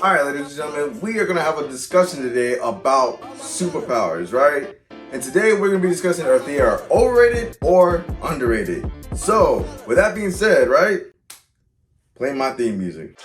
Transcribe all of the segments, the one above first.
Alright, ladies and gentlemen, we are going to have a discussion today about superpowers, right? And today we're going to be discussing if they are overrated or underrated. So, with that being said, right? Play my theme music.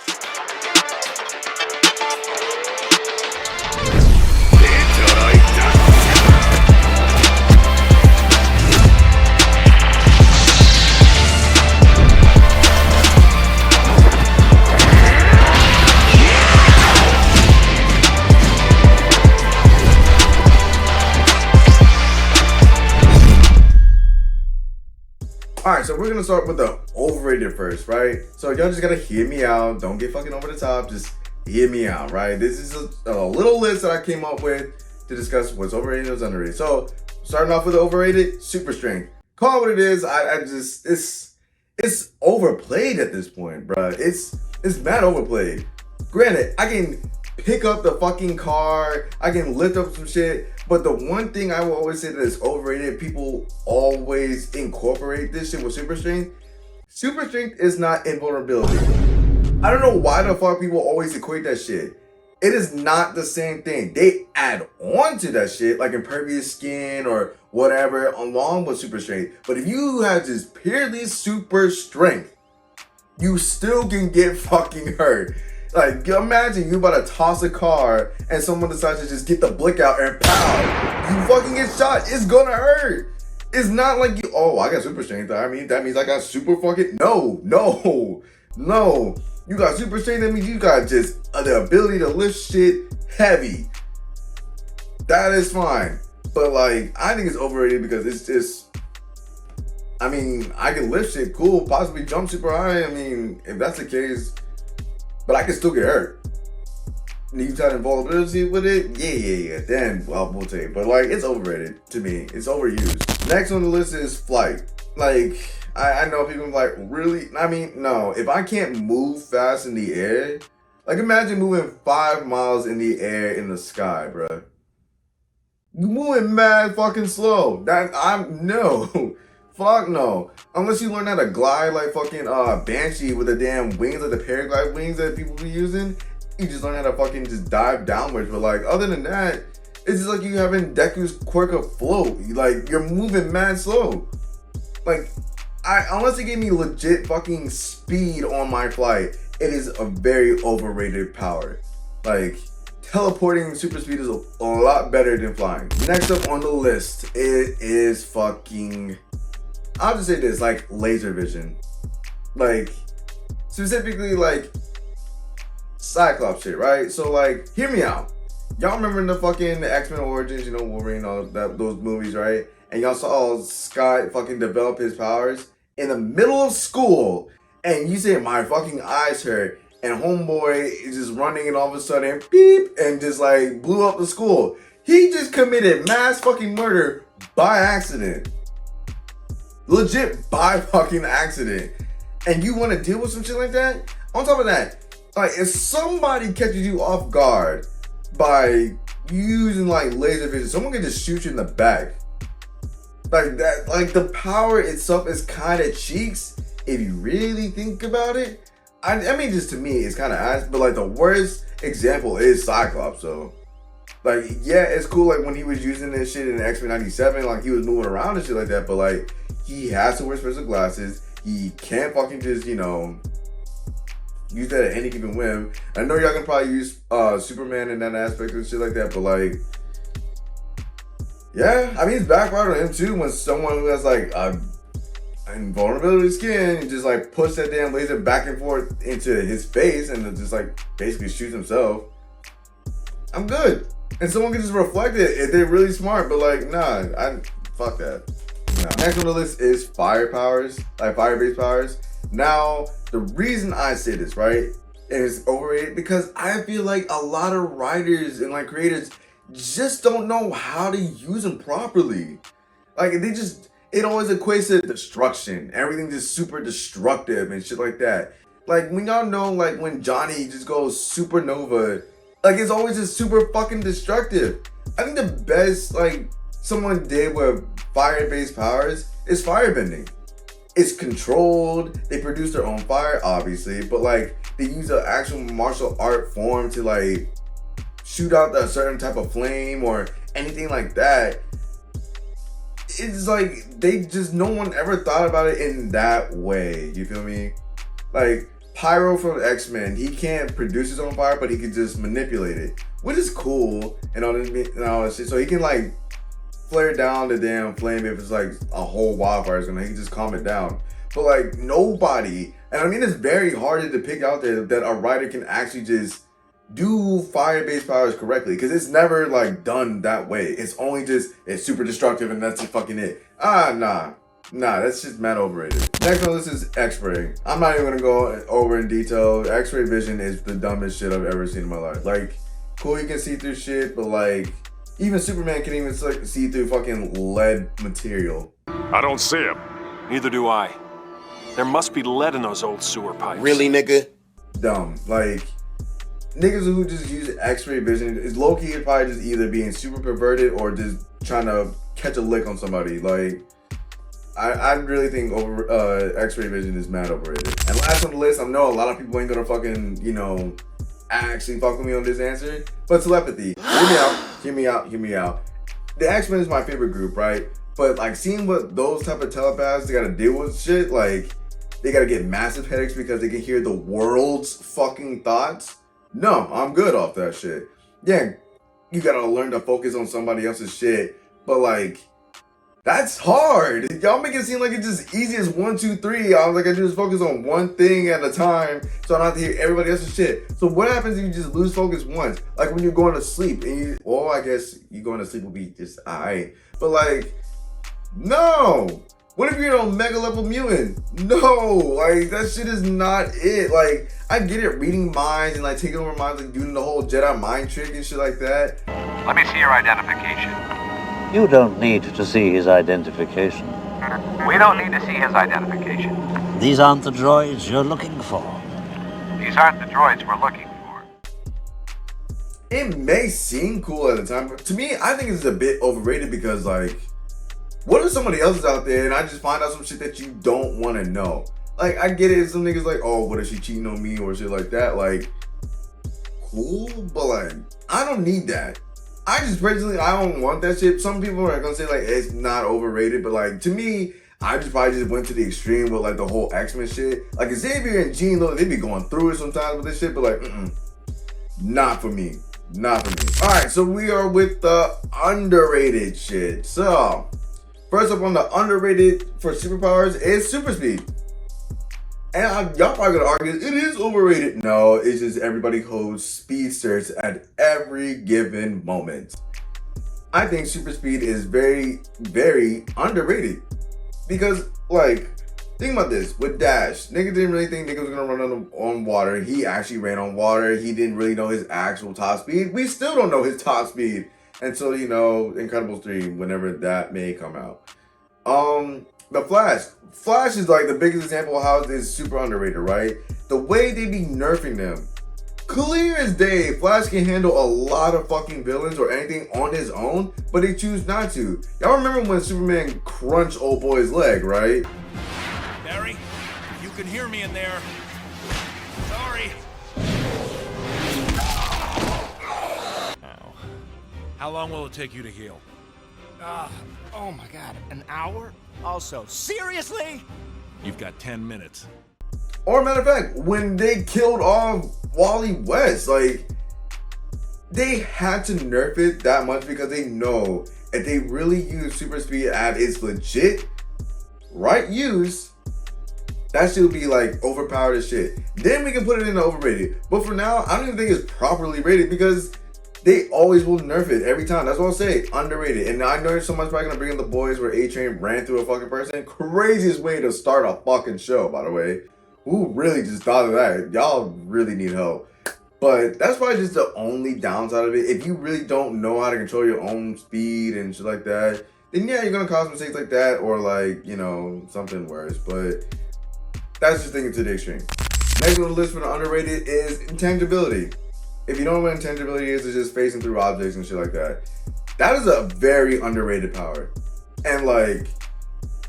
Alright, so we're gonna start with the overrated first, right? So y'all just gotta hear me out. Don't get fucking over the top. Just hear me out, right? This is a little list that I came up with to discuss what's overrated and what's underrated. So starting off with the overrated, super strength. Call it what it is. It's overplayed at this point, bro. It's mad overplayed. Granted, I can pick up the fucking car, I can lift up some shit, but the one thing I will always say that is overrated, people always incorporate this shit with super strength. Super strength is not invulnerability. I don't know why the fuck people always equate that shit. It is not the same thing. They add on to that shit, like impervious skin or whatever, along with super strength. But if you have just purely super strength, you still can get fucking hurt. Like, imagine you about to toss a car and someone decides to just get the blick out and pow, you fucking get shot. It's gonna hurt. It's not like you, oh, I got super strength. I mean, that means I got super fucking, no. You got super strength, that means you got just the ability to lift shit heavy. That is fine. But like, I think it's overrated because it's just, I mean, I can lift shit, cool, possibly jump super high. I mean, if that's the case, but I can still get hurt. You got invulnerability with it? Yeah. Then we'll take. But like, it's overrated to me. It's overused. Next on the list is flight. Like, I know people like, really? I mean, no. If I can't move fast in the air, like imagine moving 5 miles in the air in the sky, bro. You moving mad fucking slow. No. Fuck no. Unless you learn how to glide like fucking Banshee with the damn wings, like the paraglide wings that people be using. You just learn how to fucking just dive downwards. But like, other than that, it's just like you having Deku's quirk of float. Like, you're moving mad slow. Like, unless it gave me legit fucking speed on my flight, it is a very overrated power. Like, teleporting super speed is a lot better than flying. Next up on the list, it is fucking, I'll just say this, like laser vision. Like, specifically like Cyclops shit, right? So like, hear me out. Y'all remember the fucking X-Men Origins, you know, Wolverine, all that, those movies, right? And y'all saw Scott fucking develop his powers in the middle of school, and you say, my fucking eyes hurt, and homeboy is just running and all of a sudden, beep, and just like blew up the school. He just committed mass fucking murder by accident. Legit by fucking accident. And you want to deal with some shit like that? On top of that, like if somebody catches you off guard by using like laser vision, someone can just shoot you in the back. Like that, like the power itself is kind of cheeks if you really think about it. I mean, just to me, it's kind of ass, but like the worst example is Cyclops, so. Like, yeah, it's cool like when he was using this shit in X-Men 97, like he was moving around and shit like that, but like, he has to wear special glasses. He can't fucking just, you know, use that at any given whim. I know y'all can probably use Superman in that aspect and shit like that, but like, yeah, I mean, it's backfired on him too when someone who has like invulnerability skin just like push that damn laser back and forth into his face and just like basically shoots himself. I'm good. And someone can just reflect it if they're really smart, but like, nah, fuck that. No. Next on the list is fire powers, like fire-based powers. Now, the reason I say this, right, is overrated because I feel like a lot of writers and like creators just don't know how to use them properly. Like it always equates to destruction. Everything just super destructive and shit like that. Like when y'all know, like when Johnny just goes supernova, like it's always just super fucking destructive. I think the best like someone did with fire-based powers is firebending. It's controlled. They produce their own fire, obviously, but like they use an actual martial art form to like shoot out a certain type of flame or anything like that. It's like no one ever thought about it in that way. You feel me? Like Pyro from X-Men, he can't produce his own fire, but he can just manipulate it, which is cool and all this shit. So he can like flare down the damn flame if it's like a whole wildfire is gonna, he can just calm it down. But like nobody, and I mean it's very hard to pick out there that a writer can actually just do fire-based powers correctly, because it's never like done that way. It's only just it's super destructive and that's fucking it. Nah, that's just mad overrated. Next on this is X-ray. I'm not even gonna go over in detail. X-ray vision is the dumbest shit I've ever seen in my life. Like, cool, you can see through shit, but like, even Superman can even like see through fucking lead material. I don't see him. Neither do I. There must be lead in those old sewer pipes. Really, nigga? Dumb. Like, niggas who just use X-ray vision is low-key probably just either being super perverted or just trying to catch a lick on somebody. Like, I really think X-ray vision is mad overrated. And last on the list, I know a lot of people ain't gonna fucking, you know, actually fuck with me on this answer, but telepathy. Hear me out. The X-Men is my favorite group, right? But like seeing what those type of telepaths they gotta deal with shit, like they gotta get massive headaches because they can hear the world's fucking thoughts. No, I'm good off that shit. Yeah, you gotta learn to focus on somebody else's shit, but like, that's hard. Y'all make it seem like it's just easy as 1, 2, 3. I was like, I just focus on one thing at a time so I don't have to hear everybody else's shit. So what happens if you just lose focus once? Like when you're going to sleep and you, well, I guess you going to sleep will be just alright. But like, no. What if you're a mega level mutant? No, like that shit is not it. Like, I get it, reading minds and like taking over minds, like doing the whole Jedi mind trick and shit like that. Let me see your identification. You don't need to see his identification. We don't need to see his identification. These aren't the droids you're looking for. These aren't the droids we're looking for. It may seem cool at the time, but to me, I think it's a bit overrated because like, what if somebody else is out there and I just find out some shit that you don't want to know? Like, I get it, some niggas like, oh, what if she cheating on me or shit like that? Like, cool, but like, I don't need that. I just personally, I don't want that shit. Some people are gonna say like it's not overrated, but like to me, I just probably just went to the extreme with like the whole X-Men shit. Like Xavier and Jean, though, they be going through it sometimes with this shit, but like, not for me. Not for me. All right, so we are with the underrated shit. So, first up on the underrated for superpowers is super speed. And y'all probably gonna argue it is overrated. No, it's just everybody holds speedsters at every given moment. I think super speed is very, very underrated. Because, like, think about this. With Dash, nigga didn't really think nigga was gonna run on water. He actually ran on water. He didn't really know his actual top speed. We still don't know his top speed until, you know, Incredibles 3, whenever that may come out. The Flash is like the biggest example of how it is super underrated, right? The way they be nerfing them. Clear as day, Flash can handle a lot of fucking villains or anything on his own, but they choose not to. Y'all remember when Superman crunched old boy's leg, right? Barry, you can hear me in there. Sorry. Ow. How long will it take you to heal? Oh my god, an hour? Also, seriously? You've got 10 minutes. Or matter of fact, when they killed off Wally West, like, they had to nerf it that much because they know if they really use super speed at its legit, right use, that shit would be like overpowered as shit. Then we can put it in the overrated. But for now, I don't even think it's properly rated because they always will nerf it every time. That's what I'll say, underrated. And I know someone's probably gonna bring in the boys where A-Train ran through a fucking person. Craziest way to start a fucking show, by the way. Who really just thought of that? Y'all really need help. But that's probably just the only downside of it. If you really don't know how to control your own speed and shit like that, then yeah, you're gonna cause mistakes like that or like, you know, something worse. But that's just thinking to the extreme. Next on the list for the underrated is intangibility. If you don't know what intangibility is, it's just facing through objects and shit like that. That is a very underrated power. And like,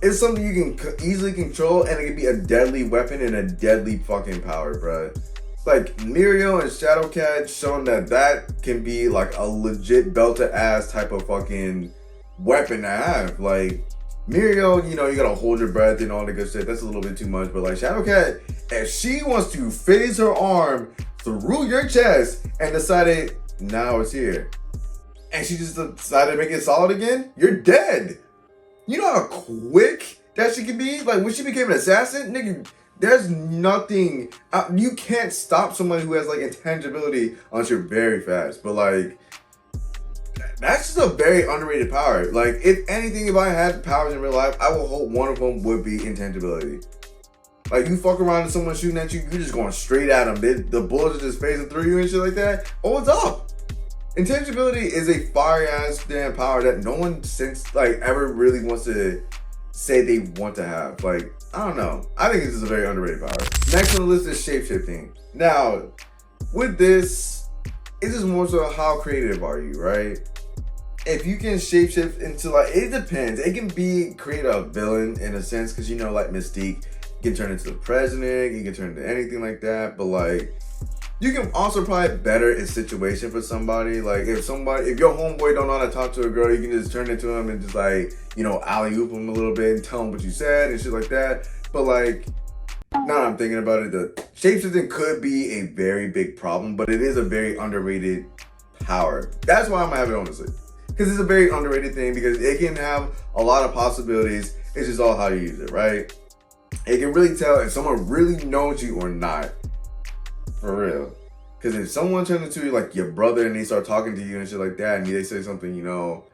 it's something you can easily control and it can be a deadly weapon and a deadly fucking power, bruh. like Muriel and Shadowcat showing that can be like a legit belt-to-ass type of fucking weapon to have. Like Muriel, you know, you gotta hold your breath and all the good shit. That's a little bit too much. But like Shadowcat, if she wants to phase her arm through your chest and decided now it's here, and she just decided to make it solid again, you're dead. You know how quick that she can be? Like when she became an assassin, nigga, there's nothing, you can't stop somebody who has like intangibility unless you're very fast. But like, that's just a very underrated power. Like if anything, if I had powers in real life, I would hope one of them would be intangibility. Like you fuck around and someone shooting at you, you're just going straight at them. The bullets are just phasing through you and shit like that. Oh, what's up? Intangibility is a fire ass damn power that no one since like ever really wants to say they want to have. Like, I don't know. I think this is a very underrated power. Next on the list is shapeshifting. Now, with this, it's just more so how creative are you, right? If you can shapeshift into like, it depends. It can be create a villain in a sense, because you know, like Mystique can turn into the president, you can turn into anything like that, but like, you can also probably better a situation for somebody. Like if your homeboy don't know how to talk to a girl, you can just turn it to him and just like, you know, alley-oop him a little bit and tell him what you said and shit like that. But like, now that I'm thinking about it, the shapeshifting could be a very big problem, but it is a very underrated power. That's why I'm gonna have it on this list. Because it's a very underrated thing, because it can have a lot of possibilities. It's just all how you use it, right? It can really tell if someone really knows you or not. For real. Because if someone turns into like your brother and they start talking to you and shit like that, and they say something, you know,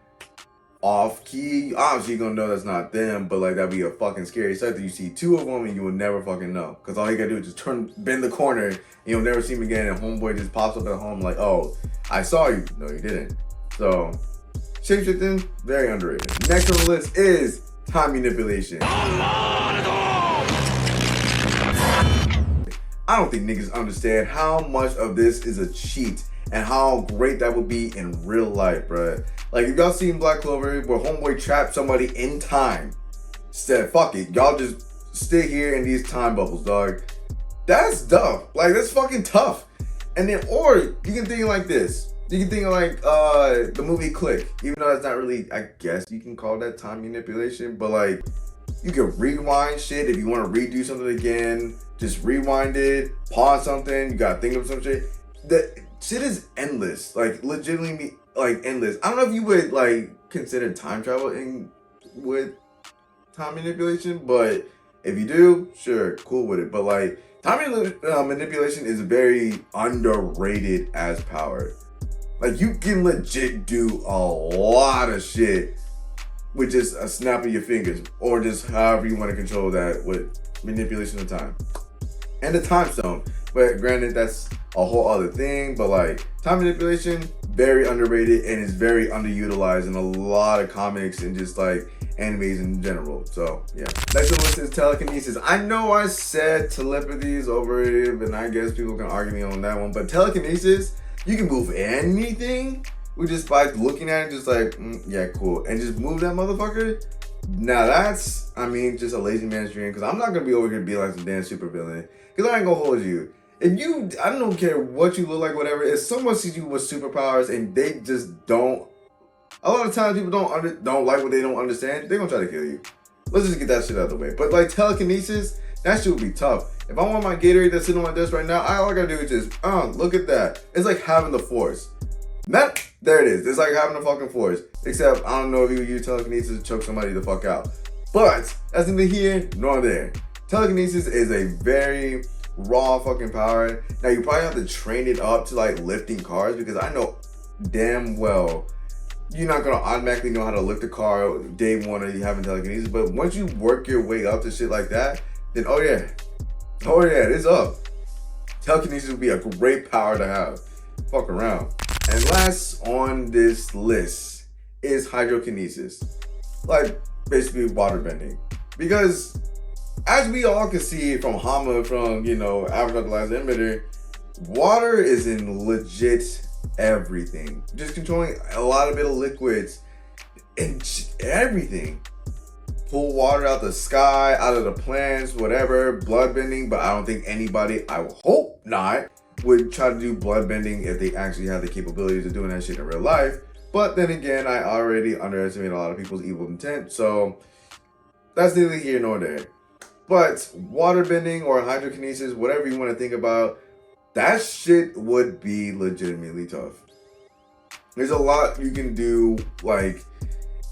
off key, obviously you're gonna know that's not them, but like that'd be a fucking scary sight that you see two of them and you will never fucking know. Because all you gotta do is just bend the corner and you'll never see him again, and homeboy just pops up at home like, oh, I saw you. No, you didn't. So, shapeshifting, very underrated. Next on the list is time manipulation. I don't think niggas understand how much of this is a cheat and how great that would be in real life, bruh. Like, if y'all seen Black Clover where homeboy trapped somebody in time, said, fuck it, y'all just stay here in these time bubbles, dog. That's tough. Like, that's fucking tough. And then, or you can think like this. You can think of like the movie Click, even though that's not really, I guess you can call that time manipulation, but like, you can rewind shit if you want to redo something again. Just rewind it, pause something, you gotta think of some shit. The shit is endless, like legitimately like endless. I don't know if you would like consider time travel with time manipulation, but if you do, sure, cool with it. But like time manipulation is very underrated as power. Like you can legit do a lot of shit with just a snap of your fingers, or just however you want to control that with manipulation of time. And the time stone. But granted, that's a whole other thing. But like, time manipulation, very underrated and is very underutilized in a lot of comics and just like animes in general. So yeah. Next on the list is telekinesis. I know I said telepathy is overrated, and I guess people can argue me on that one. But telekinesis, you can move anything with just by looking at it, just like, yeah, cool. And just move that motherfucker. Now that's, I mean, just a lazy man's dream, because I'm not going to be over here being like some damn super villain. Because I ain't going to hold you. If you, I don't care what you look like, whatever, if someone sees you with superpowers and they just don't, a lot of times people don't like what they don't understand, they're going to try to kill you. Let's just get that shit out of the way. But like telekinesis, that shit would be tough. If I want my Gatorade that's sitting on my desk right now, all I got to do is just, look at that. It's like having the Force. There it is. It's like having the fucking Force. Except, I don't know if you use telekinesis to choke somebody the fuck out. But, that's neither here nor there. Telekinesis is a very raw fucking power. Now, you probably have to train it up to like lifting cars, because I know damn well you're not going to automatically know how to lift a car day one of you having telekinesis. But once you work your way up to shit like that, then oh yeah, it's up. Telekinesis would be a great power to have. Fuck around. And last on this list is hydrokinesis. Like, basically water bending. Because, as we all can see from Hama, from, you know, Avatar The Last Airbender, water is in legit everything. Just controlling a lot of bit of liquids and everything. Pull water out the sky, out of the plants, whatever, blood bending, but I don't think anybody, I hope not, would try to do bloodbending if they actually have the capabilities of doing that shit in real life. But then again, I already underestimate a lot of people's evil intent, so that's neither here nor there. But waterbending or hydrokinesis, whatever you want to think about, that shit would be legitimately tough. There's a lot you can do, like,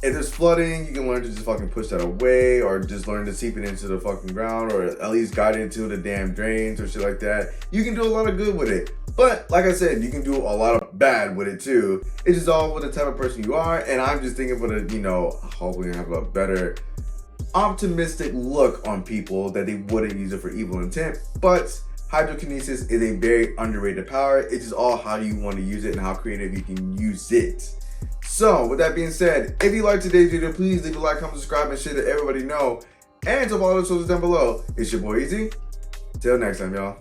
if there's flooding, you can learn to just fucking push that away, or just learn to seep it into the fucking ground, or at least guide it into the damn drains or shit like that. You can do a lot of good with it. But like I said, you can do a lot of bad with it too. It's just all with the type of person you are. And I'm just thinking for the, you know, hopefully have a better optimistic look on people that they wouldn't use it for evil intent. But hydrokinesis is a very underrated power. It's just all how do you want to use it and how creative you can use it. So with that being said, if you liked today's video, please leave a like, comment, subscribe, and share to everybody know. And to follow the socials down below. It's your boy Easy. Till next time, y'all.